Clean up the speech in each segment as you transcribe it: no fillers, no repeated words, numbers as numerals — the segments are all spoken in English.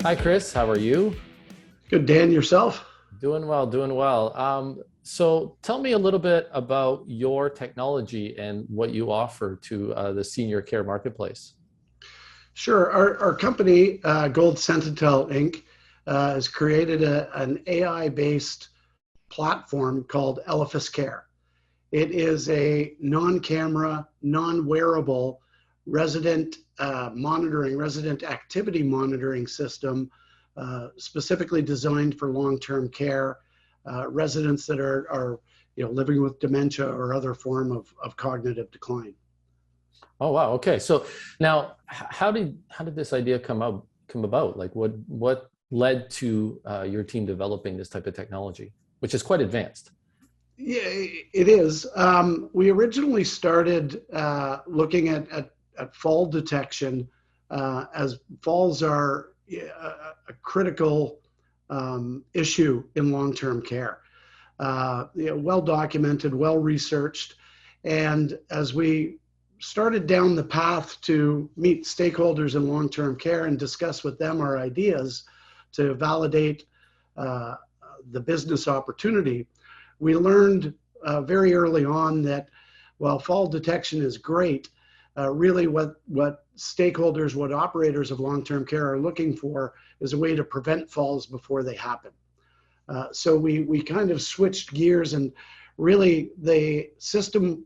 Hi, Chris. How are you? Good, Dan, yourself? Doing well, doing well. So tell me a little bit about your technology and what you offer to the senior care marketplace. Sure. Our company, Gold Sentinel Inc., has created an AI-based platform called Elephas Care. It is a non-camera, non-wearable resident monitoring, resident activity monitoring system specifically designed for long-term care residents that are living with dementia or other form of cognitive decline. Oh, wow. Okay. So now, how did this idea come about? Like, what led to your team developing this type of technology, which is quite advanced? Yeah, it is. We originally started looking at fall detection as falls are a critical issue in long-term care. Well documented, well researched, and as we started down the path to meet stakeholders in long-term care and discuss with them our ideas to validate uh, the business opportunity, we learned very early on that while fall detection is great, really what stakeholders, what operators of long-term care are looking for is a way to prevent falls before they happen. So we kind of switched gears, and really the system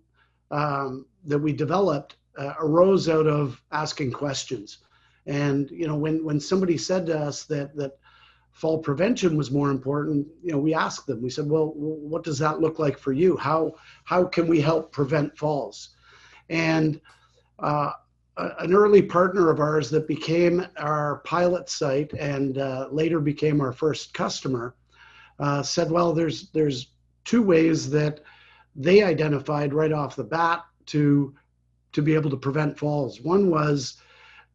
that we developed arose out of asking questions. And when somebody said to us that fall prevention was more important, we asked them. We said, well, what does that look like for you? How can we help prevent falls? And uh, an early partner of ours that became our pilot site and later became our first customer said, well, there's two ways that they identified right off the bat to be able to prevent falls. One was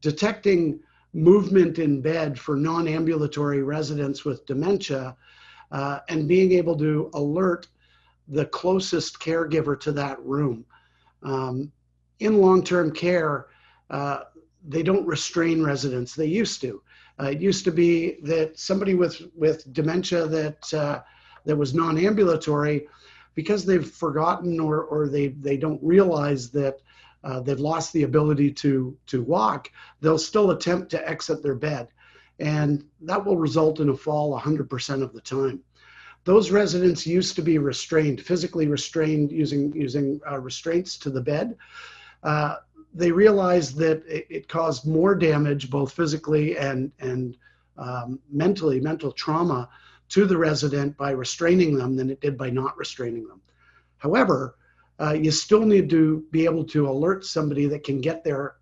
detecting movement in bed for non-ambulatory residents with dementia and being able to alert the closest caregiver to that room. In long-term care, they don't restrain residents. They used to. It used to be that somebody with dementia that was non-ambulatory, because they've forgotten or they don't realize that they've lost the ability to walk, they'll still attempt to exit their bed. And that will result in a fall 100% of the time. Those residents used to be restrained, physically restrained using restraints to the bed. Uh, they realized that it caused more damage, both physically and mental trauma to the resident by restraining them than it did by not restraining them. However, you still need to be able to alert somebody that can get there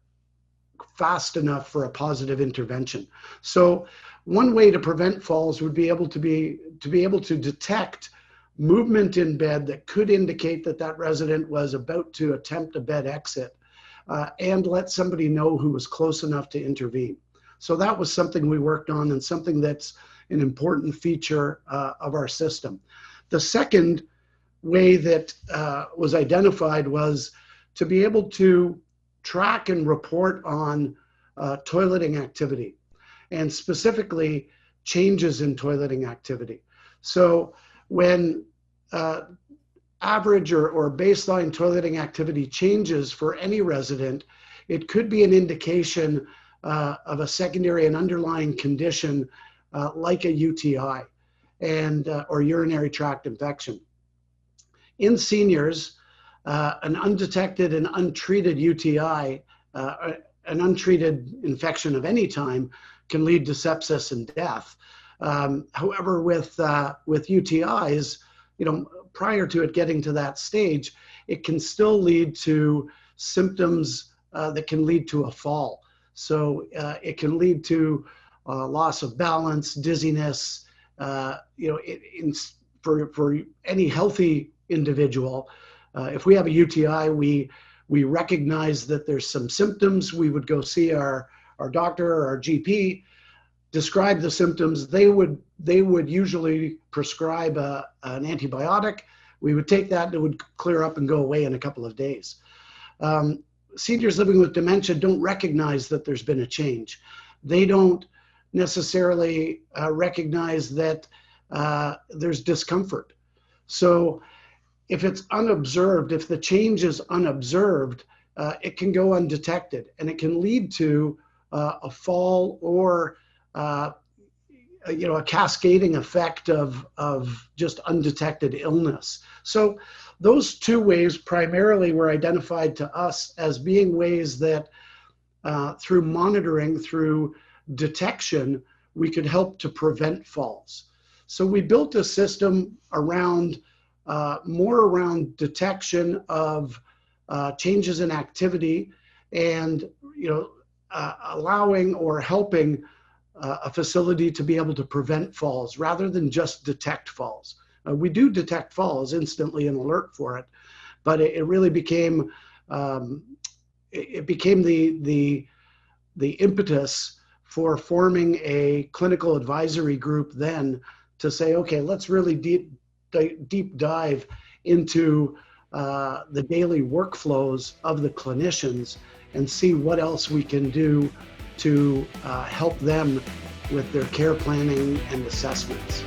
fast enough for a positive intervention. So one way to prevent falls would be able to detect movement in bed that could indicate that resident was about to attempt a bed exit and let somebody know who was close enough to intervene. So that was something we worked on and something that's an important feature of our system. The second way that was identified was to be able to track and report on toileting activity, and specifically changes in toileting activity. So when average or baseline toileting activity changes for any resident, it could be an indication of a secondary and underlying condition like a UTI and or urinary tract infection. In seniors, an undetected and untreated UTI, an untreated infection of any time, can lead to sepsis and death. However, with UTIs, prior to it getting to that stage, it can still lead to symptoms that can lead to a fall. So it can lead to loss of balance, dizziness. For any healthy individual, if we have a UTI, we recognize that there's some symptoms. We would go see our doctor or our GP, describe the symptoms. They would usually prescribe an antibiotic. We would take that, and it would clear up and go away in a couple of days. Seniors living with dementia don't recognize that there's been a change. They don't necessarily recognize that there's discomfort. So if it's unobserved, if the change is unobserved, it can go undetected, and it can lead to a fall or a cascading effect of just undetected illness. So those two ways primarily were identified to us as being ways that through monitoring, through detection, we could help to prevent falls. So we built a system around more around detection of changes in activity, and allowing or helping a facility to be able to prevent falls rather than just detect falls. We do detect falls instantly and alert for it, but it really became the impetus for forming a clinical advisory group then to say, okay, let's really deep dive into the daily workflows of the clinicians and see what else we can do to help them with their care planning and assessments.